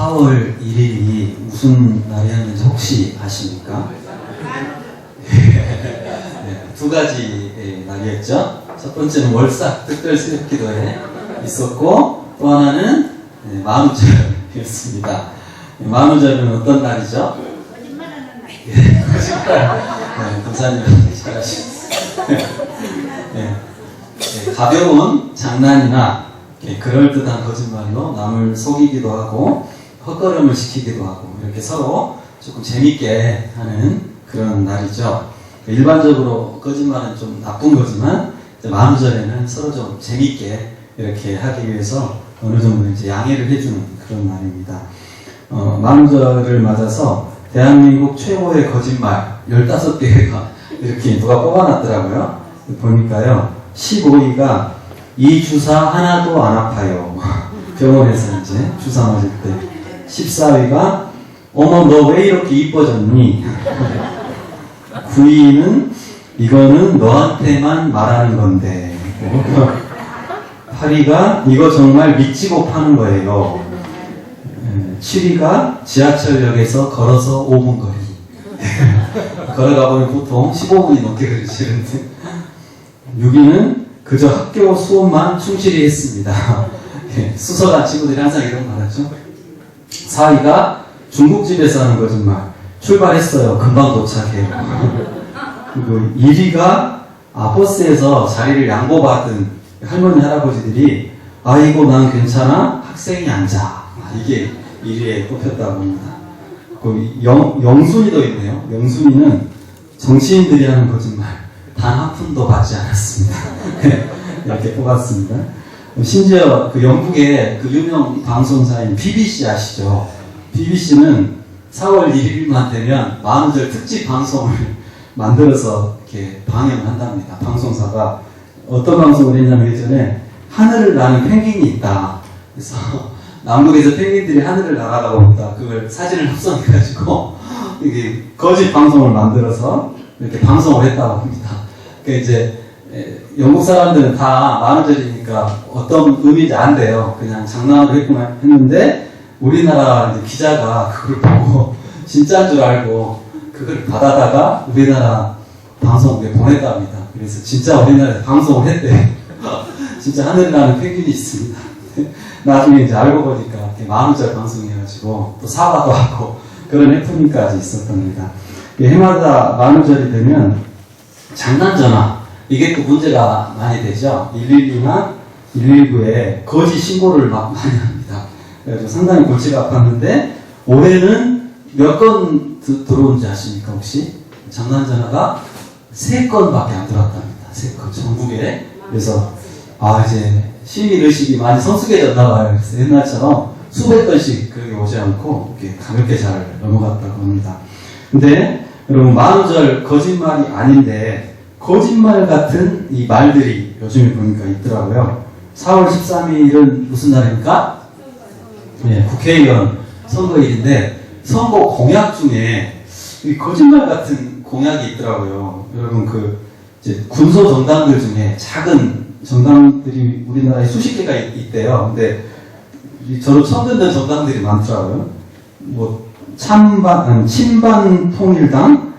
4월 1일이 무슨 날이었는지 혹시 아십니까? 네, 두 가지 날이었죠. 첫 번째는 월삭 특별 새벽기도에 있었고, 또 하나는 만우절이었습니다. 만우절은 어떤 날이죠? 거짓말하는 날. 거짓말. 네, 감사합니다. 잘하셨어요. 네, 가벼운 장난이나 그럴듯한 거짓말로 남을 속이기도 하고 헛걸음을 시키기도 하고 이렇게 서로 조금 재밌게 하는 그런 날이죠. 일반적으로 거짓말은 좀 나쁜 거지만 만우절에는 서로 좀 재밌게 이렇게 하기 위해서 어느 정도 이제 양해를 해주는 그런 날입니다. 만우절을 맞아서 대한민국 최고의 거짓말 15개가 이렇게 누가 뽑아놨더라고요. 보니까요, 15위가 이 주사 하나도 안 아파요. 병원에서 이제 주사 맞을 때. 14위가 어머 너 왜 이렇게 이뻐졌니? 9위는 이거는 너한테만 말하는 건데. 8위가 이거 정말 미치고 파는 거예요. 7위가 지하철역에서 걸어서 5분 거리. 걸어가보면 보통 15분이 넘게 걸리시는데. 6위는 그저 학교 수업만 충실히 했습니다. 수서간 친구들이 항상 이런 말 하죠. 4위가 중국집에서 하는 거짓말. 출발했어요. 금방 도착해요. 그리고 1위가 버스에서 자리를 양보받은 할머니, 할아버지들이 아이고 난 괜찮아? 학생이 앉아. 이게 1위에 뽑혔다고 합니다. 영순이도 있네요. 영순이는 정치인들이 하는 거짓말. 단 한 푼도 받지 않았습니다. 이렇게 뽑았습니다. 심지어 그 영국의 그 유명 방송사인 BBC 아시죠? BBC는 4월 1일만 되면 만우절 특집 방송을 만들어서 이렇게 방영을 한답니다. 방송사가 어떤 방송을 했냐면 예전에 하늘을 나는 펭귄이 있다. 그래서 남극에서 펭귄들이 하늘을 날아가고 있다. 그걸 사진을 합성해가지고 이게 거짓 방송을 만들어서 이렇게 방송을 했다고 합니다. 그러니까 이제 영국 사람들은 다 만우절이니까 어떤 의미인지 안 돼요. 그냥 장난으로 했구나 했는데 우리나라 이제 기자가 그걸 보고 진짜인 줄 알고 그걸 받아다가 우리나라 방송국에 보냈답니다. 그래서 진짜 우리나라에서 방송을 했대요. 진짜 하늘에 나는 펭귄이 있습니다. 나중에 이제 알고 보니까 만우절 방송해가지고 또 사과도 하고 그런 해프닝까지 있었답니다. 해마다 만우절이 되면 장난전화 이게 또 문제가 많이 되죠. 112나 119에 거짓 신고를 막 많이 합니다. 그래서 상당히 골치가 아팠는데 올해는 몇 건 들어온지 아십니까 혹시? 장난전화가 3건밖에 안 들어왔답니다. 3건 전국에. 그래서 이제 시민의식이 많이 성숙해졌나 봐요. 그래서 옛날처럼 수백 건씩 그렇게 오지 않고 이렇게 가볍게 잘 넘어갔다고 합니다. 근데 여러분 만우절 거짓말이 아닌데 거짓말 같은 이 말들이 요즘에 보니까 있더라고요. 4월 13일은 무슨 날입니까? 네, 국회의원 선거일인데 선거 공약 중에 이 거짓말 같은 공약이 있더라고요. 여러분 이제 군소 정당들 중에 작은 정당들이 우리나라에 수십 개가 있대요. 근데 저도 처음 듣는 정당들이 많더라고요. 친반 통일당,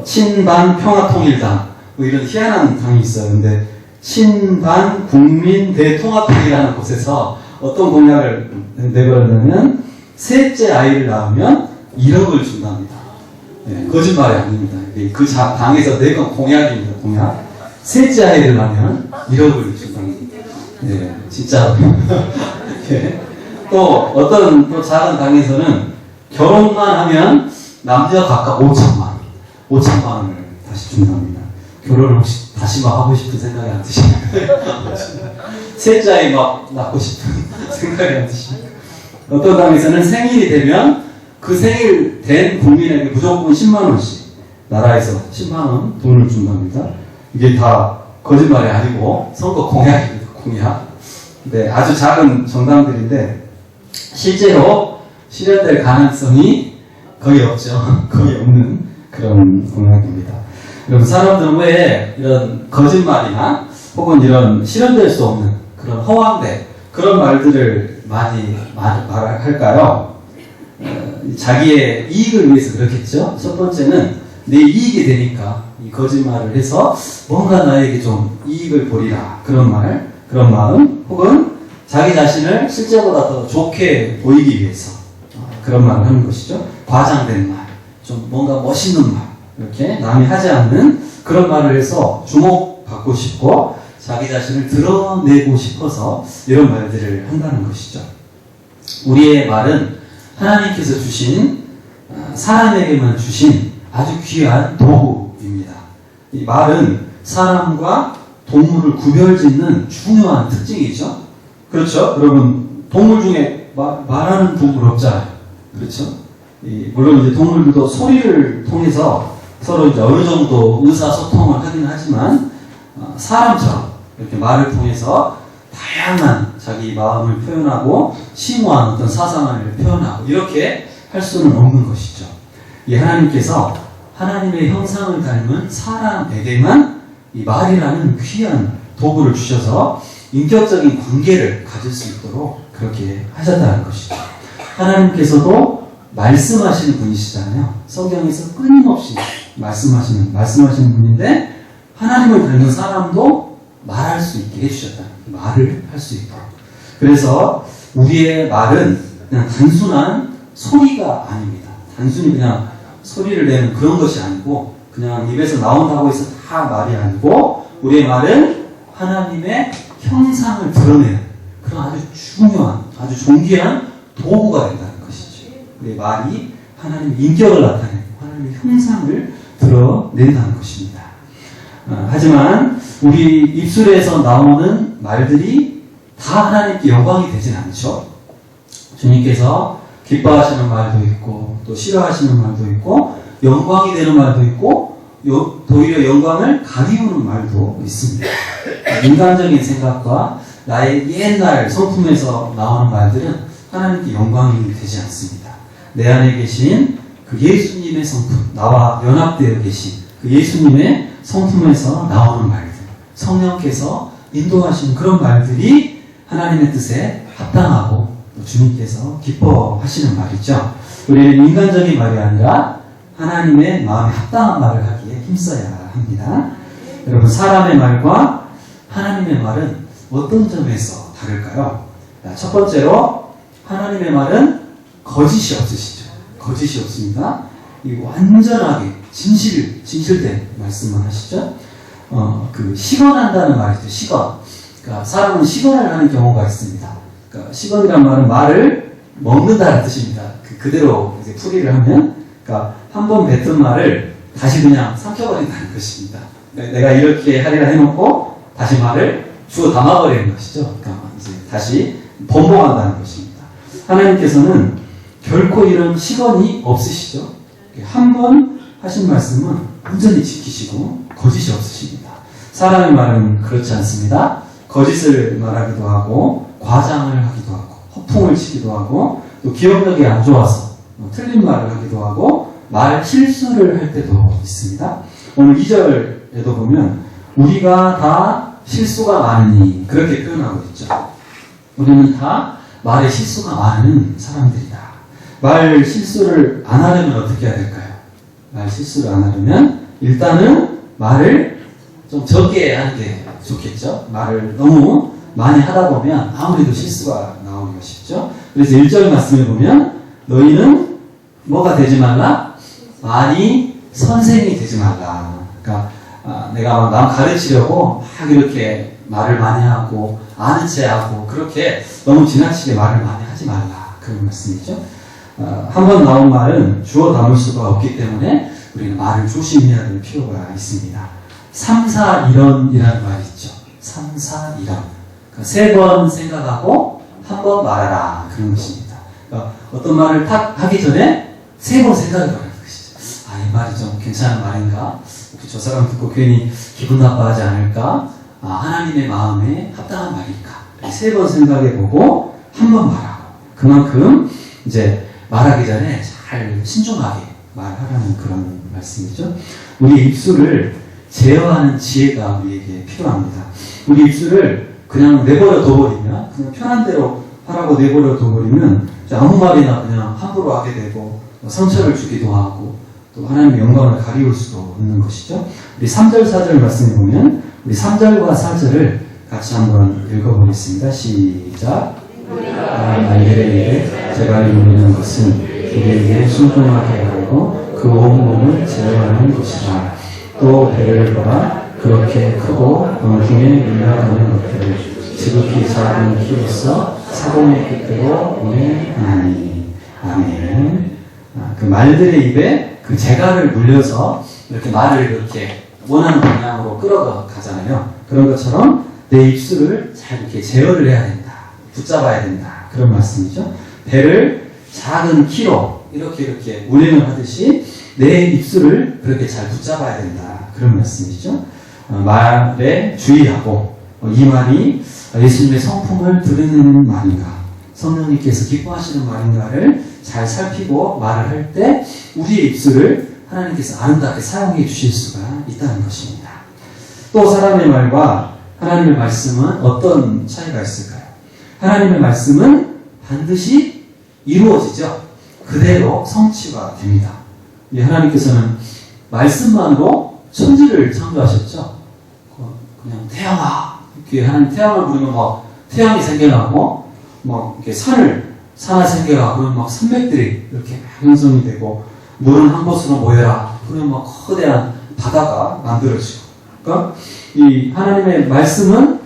친반 평화통일당, 이런 희한한 당이 있어요. 근데 친반 국민 대통합당이라는 곳에서 어떤 공약을 내걸었냐면 셋째 아이를 낳으면 1억을 준답니다. 네, 거짓말이 아닙니다. 그 당에서 내건 공약입니다. 공약. 셋째 아이를 낳으면 1억을 준답니다. 네, 진짜로. 네. 또 어떤 작은 당에서는 결혼만 하면 남녀 각각 5천만 원을 다시 준답니다. 결혼을 혹시 다시 막 하고 싶은 생각이 안 드십니까? 셋째 아이 막 낳고 싶은 생각이 안 드십니까? 어떤 당에서는 생일이 되면 그 생일 된 국민에게 무조건 10만 원씩 나라에서 10만 원 돈을 준답니다. 이게 다 거짓말이 아니고 선거 공약입니다. 공약. 네, 아주 작은 정당들인데 실제로 실현될 가능성이 거의 없죠. 거의 없는 그런 공약입니다. 여러분 사람들은 왜 이런 거짓말이나 혹은 이런 실현될 수 없는 그런 허황된 그런 말들을 많이 말할까요? 자기의 이익을 위해서 그렇겠죠. 첫 번째는 내 이익이 되니까 이 거짓말을 해서 뭔가 나에게 좀 이익을 보리라 그런 마음, 혹은 자기 자신을 실제보다 더 좋게 보이기 위해서 그런 말을 하는 것이죠. 과장된 말, 좀 뭔가 멋있는 말, 이렇게 남이 하지 않는 그런 말을 해서 주목받고 싶고 자기 자신을 드러내고 싶어서 이런 말들을 한다는 것이죠. 우리의 말은 하나님께서 주신, 사람에게만 주신 아주 귀한 도구입니다. 이 말은 사람과 동물을 구별짓는 중요한 특징이죠. 그렇죠? 여러분, 동물 중에 말하는 동물 없잖아요. 그렇죠? 물론 이제 동물들도 소리를 통해서 서로 이제 어느 정도 의사소통을 하긴 하지만, 사람처럼 이렇게 말을 통해서 다양한 자기 마음을 표현하고 심오한 어떤 사상을 표현하고 이렇게 할 수는 없는 것이죠. 이 하나님께서 하나님의 형상을 닮은 사람에게만 이 말이라는 귀한 도구를 주셔서 인격적인 관계를 가질 수 있도록 그렇게 하셨다는 것이죠. 하나님께서도 말씀하시는 분이시잖아요. 성경에서 끊임없이 말씀하시는 분인데 하나님을 닮은 사람도 말할 수 있게 해주셨다. 말을 할 수 있도록. 그래서 우리의 말은 그냥 단순한 소리가 아닙니다. 단순히 그냥 소리를 내는 그런 것이 아니고 그냥 입에서 나온다고 해서 다 말이 아니고 우리의 말은 하나님의 형상을 드러내는 그런 아주 중요한, 아주 존귀한 도구가 된다는 것이죠. 우리의 말이 하나님의 인격을 나타내고 하나님의 형상을 드러낸다는 것입니다. 하지만 우리 입술에서 나오는 말들이 다 하나님께 영광이 되진 않죠. 주님께서 기뻐하시는 말도 있고 또 싫어하시는 말도 있고 영광이 되는 말도 있고 도리어 영광을 가리우는 말도 있습니다. 인간적인 생각과 나의 옛날 성품에서 나오는 말들은 하나님께 영광이 되지 않습니다. 내 안에 계신 그 예수님의 성품, 나와 연합되어 계신 그 예수님의 성품에서 나오는 말들, 성령께서 인도하신 그런 말들이 하나님의 뜻에 합당하고 주님께서 기뻐하시는 말이죠. 우리는 인간적인 말이 아니라 하나님의 마음에 합당한 말을 하기에 힘써야 합니다. 여러분, 사람의 말과 하나님의 말은 어떤 점에서 다를까요? 첫 번째로 하나님의 말은 거짓이 없으시죠. 거짓이 없습니다. 이 완전하게 진실된 말씀만 하시죠. 시건한다는 말이죠. 시건. 그러니까 사람은 시건을 하는 경우가 있습니다. 그러니까 시건이란 말은 말을 먹는다는 뜻입니다. 그대로 이제 풀이를 하면, 그러니까 한 번 뱉은 말을 다시 그냥 삼켜버린다는 것입니다. 그러니까 내가 이렇게 하리라 해놓고 다시 말을 주워 담아버리는 것이죠. 그러니까 이제 다시 번복한다는 것입니다. 하나님께서는 결코 이런 시건이 없으시죠. 한 번 하신 말씀은 온전히 지키시고 거짓이 없으십니다. 사람의 말은 그렇지 않습니다. 거짓을 말하기도 하고 과장을 하기도 하고 허풍을 치기도 하고 또 기억력이 안 좋아서 틀린 말을 하기도 하고 말 실수를 할 때도 있습니다. 오늘 2절에도 보면 우리가 다 실수가 많으니 그렇게 표현하고 있죠. 우리는 다 말에 실수가 많은 사람들이다. 말 실수를 안 하려면 어떻게 해야 될까요? 말 실수를 안 하려면 일단은 말을 좀 적게 하는 게 좋겠죠. 말을 너무 많이 하다 보면 아무래도 실수가 나오기가 쉽죠. 그래서 1절 말씀에 보면 너희는 뭐가 되지 말라? 많이 선생이 되지 말라. 그러니까 내가 남 가르치려고 막 이렇게 말을 많이 하고 아는 체 하고 그렇게 너무 지나치게 말을 많이 하지 말라. 그런 말씀이죠. 한 번 나온 말은 주워 담을 수가 없기 때문에 우리는 말을 조심해야 될 필요가 있습니다. 3, 4, 1원이라는 말이 있죠. 3, 4, 1원. 그러니까 3번 생각하고 한 번 말하라. 그런 것입니다. 그러니까 어떤 말을 딱 하기 전에 3번 생각해보라는 것이죠. 이 말이 좀 괜찮은 말인가? 저 사람 듣고 괜히 기분 나빠하지 않을까? 하나님의 마음에 합당한 말일까? 3번 생각해보고 한 번 말하고. 그만큼 이제 말하기 전에 잘 신중하게 말하라는 그런 말씀이죠. 우리 입술을 제어하는 지혜가 우리에게 필요합니다. 우리 입술을 그냥 내버려 둬버리면, 그냥 편한 대로 하라고 내버려 둬버리면 아무 말이나 그냥 함부로 하게 되고 상처를 주기도 하고 또 하나님의 영광을 가리울 수도 있는 것이죠. 우리 3절 4절 말씀에 보면 우리 3절과 4절을 같이 한번 읽어보겠습니다. 시작. 날들의 일에 제가 이루는 것은 우리에게 순종하게 하고 그 온몸을 제어하는 것이라. 또 배를 보라. 그렇게 크고 공중에 밀려가는 것들을 지극히 작은 키로서 사공의 뜻대로 운행하니. 아멘. 그 말들의 입에 그 재갈을 물려서 이렇게 말을 이렇게 원하는 방향으로 끌어가잖아요. 그런 것처럼 내 입술을 잘 이렇게 제어를 해야 된다. 붙잡아야 된다. 그런 말씀이죠. 배를 작은 키로 이렇게 운행을 하듯이 내 입술을 그렇게 잘 붙잡아야 된다. 그런 말씀이죠. 말에 주의하고 이 말이 예수님의 성품을 드러내는 말인가, 성령님께서 기뻐하시는 말인가를 잘 살피고 말을 할 때 우리의 입술을 하나님께서 아름답게 사용해 주실 수가 있다는 것입니다. 또 사람의 말과 하나님의 말씀은 어떤 차이가 있을까요? 하나님의 말씀은 반드시 이루어지죠. 그대로 성취가 됩니다. 하나님께서는 말씀만으로 천지를 창조하셨죠. 그냥 태양아, 이렇게 하나님 태양을 부르면 막 태양이 생겨나고 막 이렇게 산이 생겨나고 그러면 막 산맥들이 이렇게 형성이 되고 물은 한 곳으로 모여라. 그러면 막 거대한 바다가 만들어지고. 그러니까 이 하나님의 말씀은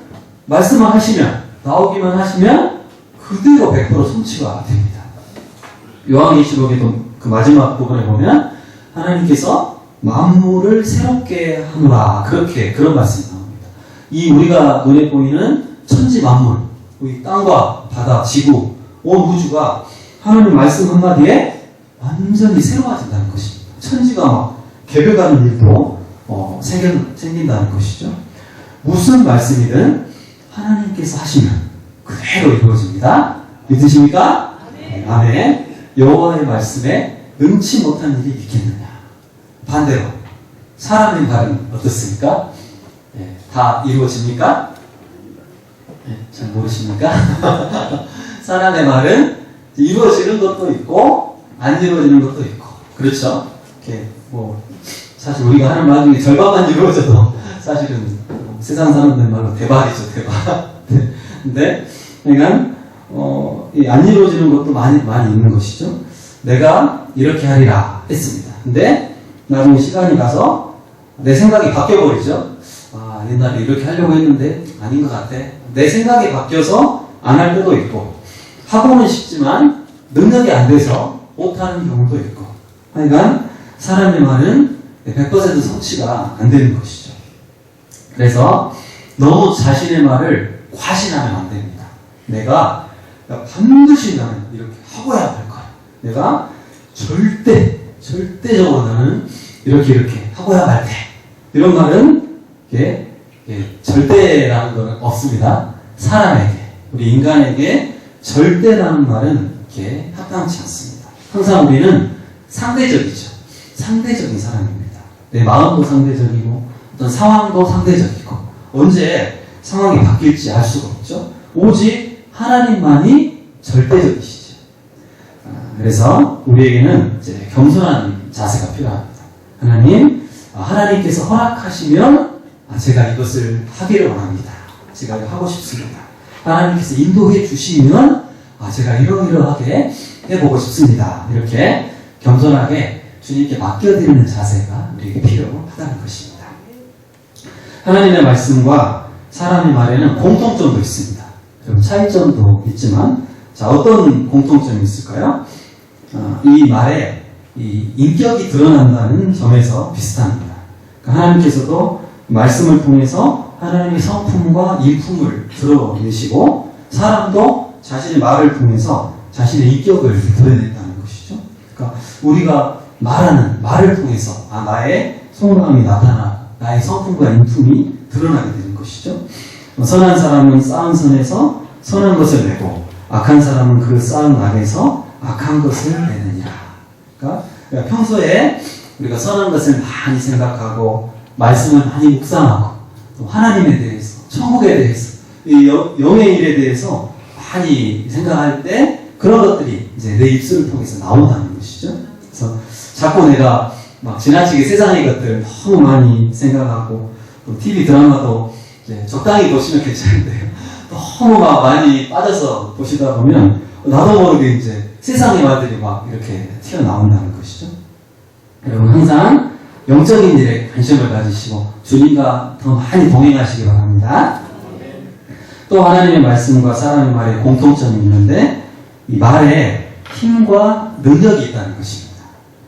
말씀만 하시면, 나오기만 하시면 그대로 100% 성취가 됩니다. 요한계시록의 그 마지막 부분에 보면 하나님께서 만물을 새롭게 하노라. 그런 말씀이 나옵니다. 이 우리가 눈에 보이는 천지 만물, 우리 땅과 바다, 지구, 온 우주가 하나님의 말씀 한마디에 완전히 새로워진다는 것입니다. 천지가 막 개벽하는 일도 생긴다는 것이죠. 무슨 말씀이든 하나님께서 하시면 그대로 이루어집니다. 믿으십니까? 아멘. 여호와의 말씀에 능치 못한 일이 있겠느냐. 반대로 사람의 말은 어떻습니까? 네, 다 이루어집니까? 네, 잘 모르십니까? 사람의 말은 이루어지는 것도 있고 안 이루어지는 것도 있고, 그렇죠? 이렇게 사실 우리가 하는 말 중에 절반만 이루어져도 사실은 세상 사람들 말로 대박이죠, 대박. 근데 그러니까 안 이루어지는 것도 많이 있는 것이죠. 내가 이렇게 하리라 했습니다. 근데 나중에 시간이 가서 내 생각이 바뀌어버리죠. 옛날에 이렇게 하려고 했는데 아닌 것 같아. 내 생각이 바뀌어서 안 할 때도 있고, 하고는 싶지만 능력이 안 돼서 못하는 경우도 있고. 그러니까 사람의 말은 100% 성취가 안 되는 것이죠. 그래서 너무 자신의 말을 과신하면 안 됩니다. 내가 반드시 나는 이렇게 하고야 할 거야. 내가 절대적으로 나는 이렇게 하고야 할 때. 이런 말은 절대라는 건 없습니다. 사람에게, 우리 인간에게 절대라는 말은 이렇게 합당치 않습니다. 항상 우리는 상대적이죠. 상대적인 사람입니다. 내 마음도 상대적이고 어떤 상황도 상대적이고 언제 상황이 바뀔지 알 수가 없죠. 오직 하나님만이 절대적이시죠. 그래서 우리에게는 이제 겸손한 자세가 필요합니다. 하나님께서 허락하시면 제가 이것을 하기를 원합니다. 제가 하고 싶습니다. 하나님께서 인도해 주시면 제가 이러이러하게 해보고 싶습니다. 이렇게 겸손하게 주님께 맡겨드리는 자세가 우리에게 필요하다는 것입니다. 하나님의 말씀과 사람의 말에는 공통점도 있습니다. 그리고 차이점도 있지만, 어떤 공통점이 있을까요? 이 말에 이 인격이 드러난다는 점에서 비슷합니다. 그러니까 하나님께서도 말씀을 통해서 하나님의 성품과 인품을 드러내시고, 사람도 자신의 말을 통해서 자신의 인격을 드러낸다는 것이죠. 그러니까 우리가 말하는 말을 통해서 나의 속마음이 나타나 나의 성품과 인품이 드러나게 되는 것이죠. 선한 사람은 쌓은 선에서 선한 것을 내고, 악한 사람은 그 쌓은 낙에서 악한 것을 내느니라. 그러니까 평소에 우리가 선한 것을 많이 생각하고 말씀을 많이 묵상하고 또 하나님에 대해서, 천국에 대해서 이 영의 일에 대해서 많이 생각할 때 그런 것들이 이제 내 입술을 통해서 나온다는 것이죠. 그래서 자꾸 내가 막 지나치게 세상의 것들 너무 많이 생각하고 또 TV 드라마도 이제 적당히 보시면 괜찮은데요. 너무 막 많이 빠져서 보시다 보면 나도 모르게 이제 세상의 말들이 막 이렇게 튀어나온다는 것이죠. 여러분 항상 영적인 일에 관심을 가지시고 주님과 더 많이 동행하시기 바랍니다. 또 하나님의 말씀과 사람의 말에 공통점이 있는데 이 말에 힘과 능력이 있다는 것입니다.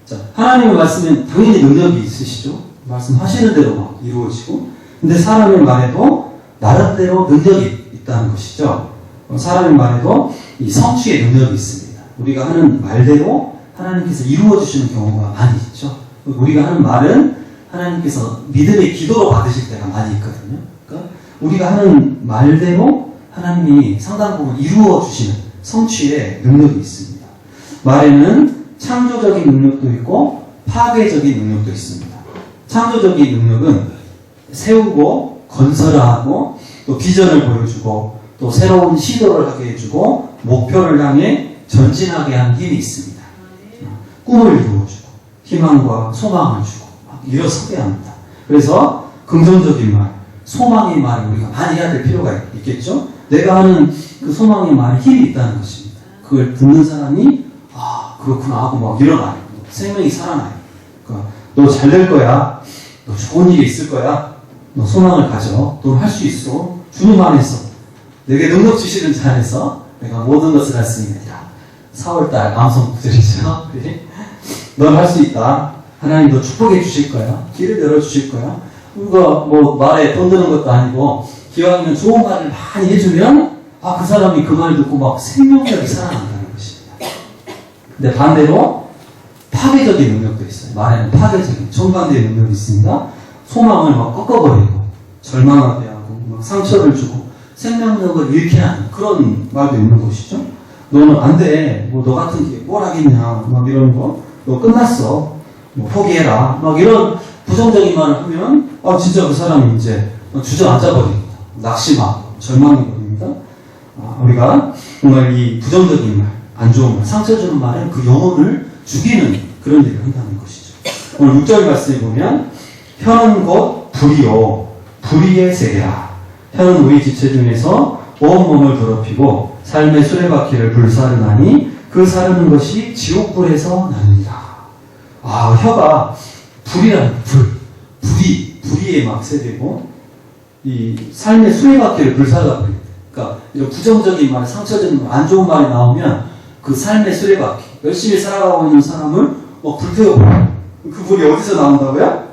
자, 하나님의 말씀은 당연히 능력이 있으시죠. 말씀하시는 대로 막 이루어지고 근데 사람의 말에도 나름대로 능력이 있다는 것이죠. 사람의 말에도 이 성취의 능력이 있습니다. 우리가 하는 말대로 하나님께서 이루어 주시는 경우가 많이 있죠. 우리가 하는 말은 하나님께서 믿음의 기도로 받으실 때가 많이 있거든요. 그러니까 우리가 하는 말대로 하나님이 상당 부분 이루어 주시는 성취의 능력이 있습니다. 말에는 창조적인 능력도 있고 파괴적인 능력도 있습니다. 창조적인 능력은 세우고 건설하고 또 비전을 보여주고 또 새로운 시도를 하게 해주고 목표를 향해 전진하게 하는 힘이 있습니다. 꿈을 이루어주고 희망과 소망을 주고 막 일어서게 합니다. 그래서 긍정적인 말, 소망의 말을 우리가 많이 해야 될 필요가 있겠죠? 내가 하는 그 소망의 말에 힘이 있다는 것입니다. 그걸 듣는 사람이 아 그렇구나 하고 막 일어나요. 생명이 살아나요. 그러니까 너 잘 될 거야. 너 좋은 일이 있을 거야. 너 소망을 가져. 너 할 수 있어. 주님 안에서 내게 능력 주시는 자 안에서 내가 모든 것을 할 수 있느니라. 4월달 암송 구절이죠. 넌 할 수 있다. 하나님 너 축복해 주실 거야. 길을 열어 주실 거야. 우리가 뭐 말에 돈 드는 것도 아니고 기왕이면 좋은 말을 많이 해주면 아 그 사람이 그 말 듣고 막 생명력이 살아난다는 것입니다. 근데 반대로 파괴적인 능력도 있어요. 말에는 파괴적인 정반대의 능력이 있습니다. 소망을 막 꺾어버리고 절망하게 하고 막 상처를 주고 생명력을 잃게 하는 그런 말도 있는 것이죠. 너는 안 돼. 뭐 너 같은 게 뭘 하겠냐. 막 이런 거. 너 끝났어. 뭐 포기해라. 막 이런 부정적인 말을 하면 아 진짜 그 사람이 이제 주저앉아 버립니다. 낙심하고 절망해 버립니다. 우리가 정말 이 부정적인 말, 안 좋은 말, 상처 주는 말은 그 영혼을 죽이는 그런 일을 한다는 것이죠. 오늘 6절 말씀에 보면 혀는 곧 불이요 불의의 세계라. 혀는 우리 지체 중에서 온 몸을 더럽히고 삶의 수레바퀴를 불사르나니 그 사르는 것이 지옥불에서 나옵니다. 아 혀가 불이라는 불의에 막 세대고 이 삶의 수레바퀴를 불사르다 버립니다. 그러니까 이런 부정적인 말, 상처 주는 말, 안 좋은 말이 나오면 그 삶의 수레바퀴 열심히 살아가고 있는 사람을 불태워버려요. 그 불이 어디서 나온다고요?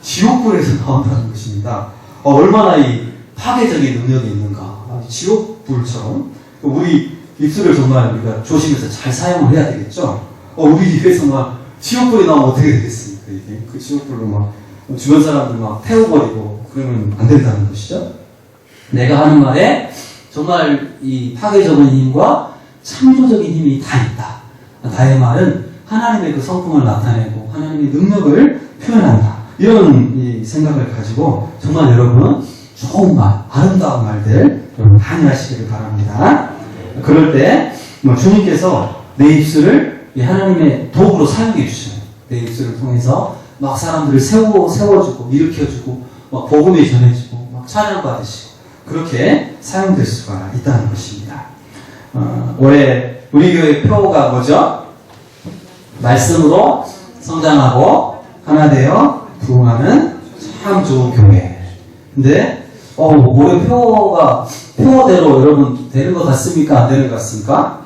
지옥불에서 나온다는 것입니다. 얼마나 이 파괴적인 능력이 있는가. 지옥불처럼 우리 입술을 정말 우리가 조심해서 잘 사용을 해야 되겠죠. 우리 입에서 막 지옥불이 나오면 어떻게 되겠습니까? 이게 그 지옥불로 막 주변 사람들 막 태워버리고 그러면 안 된다는 것이죠. 내가 하는 말에 정말 이 파괴적인 힘과 창조적인 힘이 다 있다. 나의 말은 하나님의 그 성품을 나타내고 하나님의 능력을 표현한다. 이런 이 생각을 가지고 정말 여러분 좋은 말, 아름다운 말들 여러분 많이 하시기를 바랍니다. 그럴 때 주님께서 내 입술을 하나님의 도구로 사용해 주셔요. 내 입술을 통해서 막 사람들을 세워주고 일으켜주고 막 복음이 전해지고 막 찬양받으시고 그렇게 사용될 수가 있다는 것입니다. 올해 우리 교회 표가 뭐죠? 말씀으로 성장하고 하나 되어 부흥하는 참 좋은 교회. 근데 올해 표대로 여러분 되는 것 같습니까? 안 되는 것 같습니까?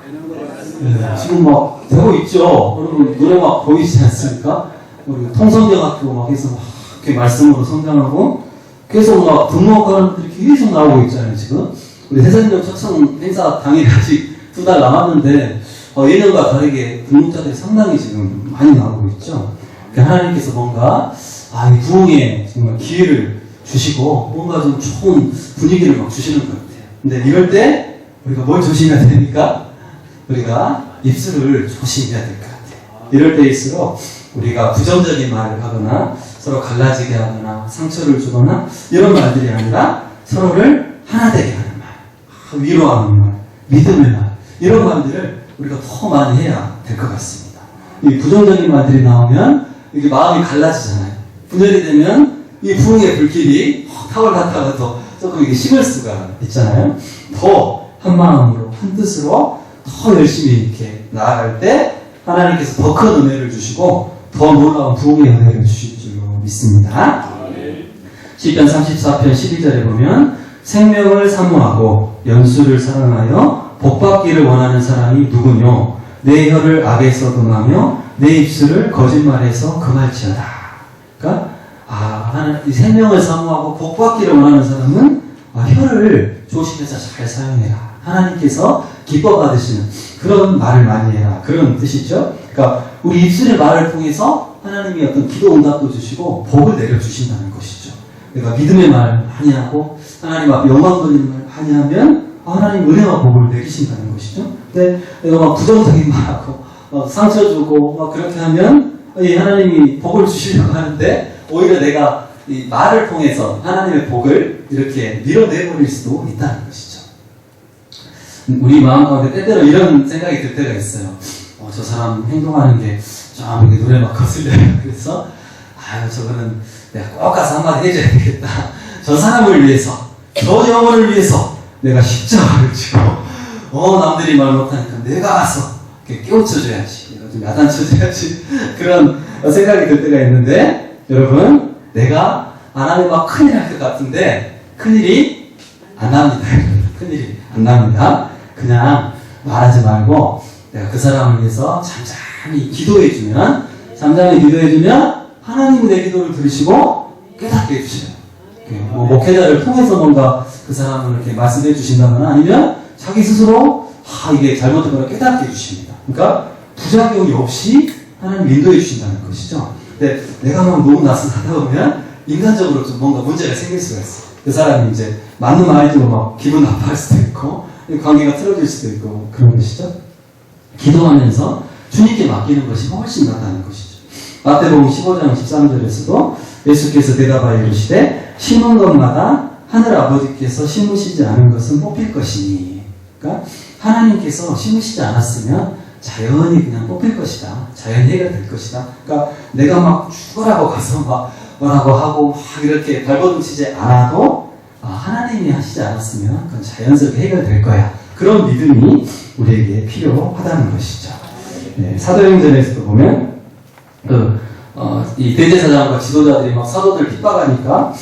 네, 지금 막 되고 있죠. 여러분 노래 막 보이지 않습니까? 우리 통성대학교 막 해서 막 이렇게 말씀으로 성장하고 계속 막 등록하는 분들이 계속 나오고 있잖아요. 지금 우리 해산역 초청 행사 당일이 아직 2달 남았는데 예년과 다르게 등록자들이 상당히 지금 많이 나오고 있죠. 그러니까 하나님께서 뭔가 이 부흥에 정말 기회를 주시고 뭔가 좀 좋은 분위기를 막 주시는 것 같아요. 근데 이럴 때 우리가 뭘 조심해야 됩니까? 우리가 입술을 조심해야 될 것 같아요. 이럴 때일수록 우리가 부정적인 말을 하거나 서로 갈라지게 하거나 상처를 주거나 이런 말들이 아니라 서로를 하나 되게 하는 말. 위로하는 말, 믿음의 말, 이런 말들을 우리가 더 많이 해야 될 것 같습니다. 이 부정적인 말들이 나오면 이게 마음이 갈라지잖아요. 분열이 되면 이 부흥의 불길이 타올랐다가 더 조금 이게 식을 수가 있잖아요. 더 한 마음으로, 한 뜻으로 더 열심히 이렇게 나아갈 때 하나님께서 더 큰 은혜를 주시고 더 놀라운 부흥의 은혜를 주실 줄로 믿습니다. 시편 34편 12절에 보면 생명을 사모하고 연수를 사랑하여 복받기를 원하는 사람이 누구뇨? 내 혀를 악에서 금하며 내 입술을 거짓말에서 금할지어다. 그러니까 이 생명을 사모하고 복받기를 원하는 사람은 혀를 조심해서 잘 사용해라. 하나님께서 기뻐 받으시는 그런 말을 많이 해라. 그런 뜻이죠. 그러니까 우리 입술의 말을 통해서 하나님이 어떤 기도 응답도 주시고 복을 내려주신다는 것이죠. 내가 믿음의 말 많이 하고 하나님 앞에 영광 돌리는 말 많이 하면 하나님 은혜와 복을 내리신다는 것이죠. 근데 내가 막 부정적인 말하고 상처 주고 막 그렇게 하면 하나님이 복을 주시려고 하는데 오히려 내가 이 말을 통해서 하나님의 복을 이렇게 밀어내버릴 수도 있다는 것이죠. 우리 마음 가운데 때때로 이런 생각이 들 때가 있어요. 저 사람 행동하는 게 좀 노래 막 거슬려요. 그래서 저거는 내가 꼭 가서 한마디 해줘야 되겠다. 저 사람을 위해서, 저 영혼을 위해서 내가 십자가를 지고 남들이 말 못하니까 내가 가서 이렇게 깨우쳐줘야지, 좀 야단쳐줘야지 그런 생각이 들 때가 있는데 여러분, 내가 안 하면 막 큰일 날 것 같은데 큰일이 안 납니다. 큰일이 안 납니다. 그냥 말하지 말고 내가 그 사람을 위해서 잠잠히 기도해주면 하나님이 내 기도를 들으시고 깨닫게 해주셔요. 목회자를 통해서 뭔가 그 사람을 이렇게 말씀해 주신다거나 아니면 자기 스스로 이게 잘못된 걸 깨닫게 해주십니다. 그러니까 부작용이 없이 하나님 인도해 주신다는 것이죠. 근데 내가 막 너무 나서다 보면 인간적으로 좀 뭔가 문제가 생길 수가 있어요. 그 사람이 이제 맞는 말이지만 막 기분 나빠할 수도 있고 관계가 틀어질 수도 있고 그런 것이죠. 기도하면서 주님께 맡기는 것이 훨씬 낫다는 것이죠. 마태복음 15장 13절에서도 예수께서 대답하여 이르시되 심은 것마다 하늘 아버지께서 심으시지 않은 것은 뽑힐 것이니, 그러니까 하나님께서 심으시지 않았으면 자연히 그냥 뽑힐 것이다. 자연히 해결될 것이다. 그러니까 내가 막 죽으라고 가서 막 뭐라고 하고 막 이렇게 발버둥치지 않아도 하나님이 하시지 않았으면 그건 자연스럽게 해결될 거야. 그런 믿음이 우리에게 필요하다는 것이죠. 네, 사도행전에서도 보면 이 대제사장과 지도자들이 막 사도들 핍박하니까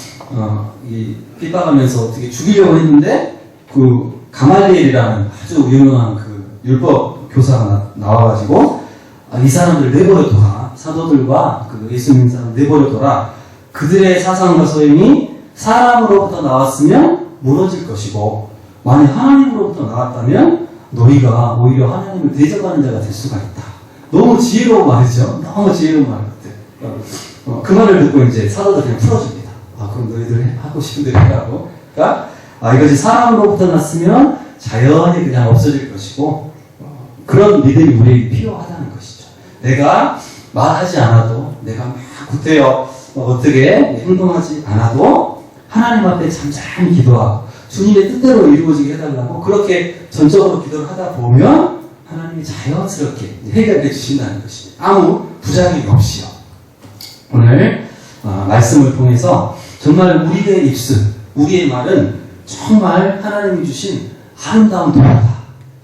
이 핍박하면서 어떻게 죽이려고 했는데 그 가말리엘이라는 아주 유명한 그 율법 교사가 나와가지고 이 사람들 내버려둬라. 사도들과 그 예수 믿는 사람 내버려둬라. 그들의 사상과 소행이 사람으로부터 나왔으면 무너질 것이고 만약 하나님으로부터 나왔다면 너희가 오히려 하나님을 대적하는 자가 될 수가 있다. 너무 지혜로운 말이죠. 너무 지혜로운 말 같아요. 그 말을 듣고 이제 사도들 그냥 풀어줍니다. 그럼 너희들 하고 싶은 대로 해라고. 그러니까 이것이 사람으로부터 났으면 자연히 그냥 없어질 것이고 그런 믿음이 우리에게 필요하다는 것이죠. 내가 말하지 않아도 내가 막 구태여 어떻게 행동하지 않아도 하나님 앞에 잠잠히 기도하고 주님의 뜻대로 이루어지게 해달라고 그렇게 전적으로 기도를 하다 보면 하나님이 자연스럽게 해결해 주신다는 것입니다. 아무 부작용이 없이요. 오늘 말씀을 통해서 정말 우리의 입술, 우리의 말은 정말 하나님이 주신 아름다운 도구다.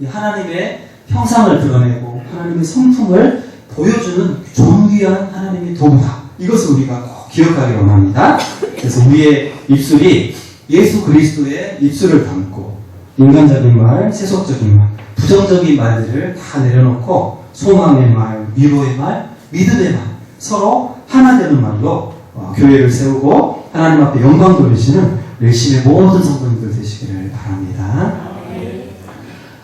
하나님의 형상을 드러내고 하나님의 성품을 보여주는 존귀한 하나님의 도구다. 이것을 우리가 꼭 기억하기 원합니다. 그래서 우리의 입술이 예수 그리스도의 입술을 담고 인간적인 말, 세속적인 말, 부정적인 말들을 다 내려놓고 소망의 말, 위로의 말, 믿음의 말, 서로 하나 되는 말로 교회를 세우고 하나님 앞에 영광 돌리시는 열심의 모든 성도님들 되시기를 바랍니다.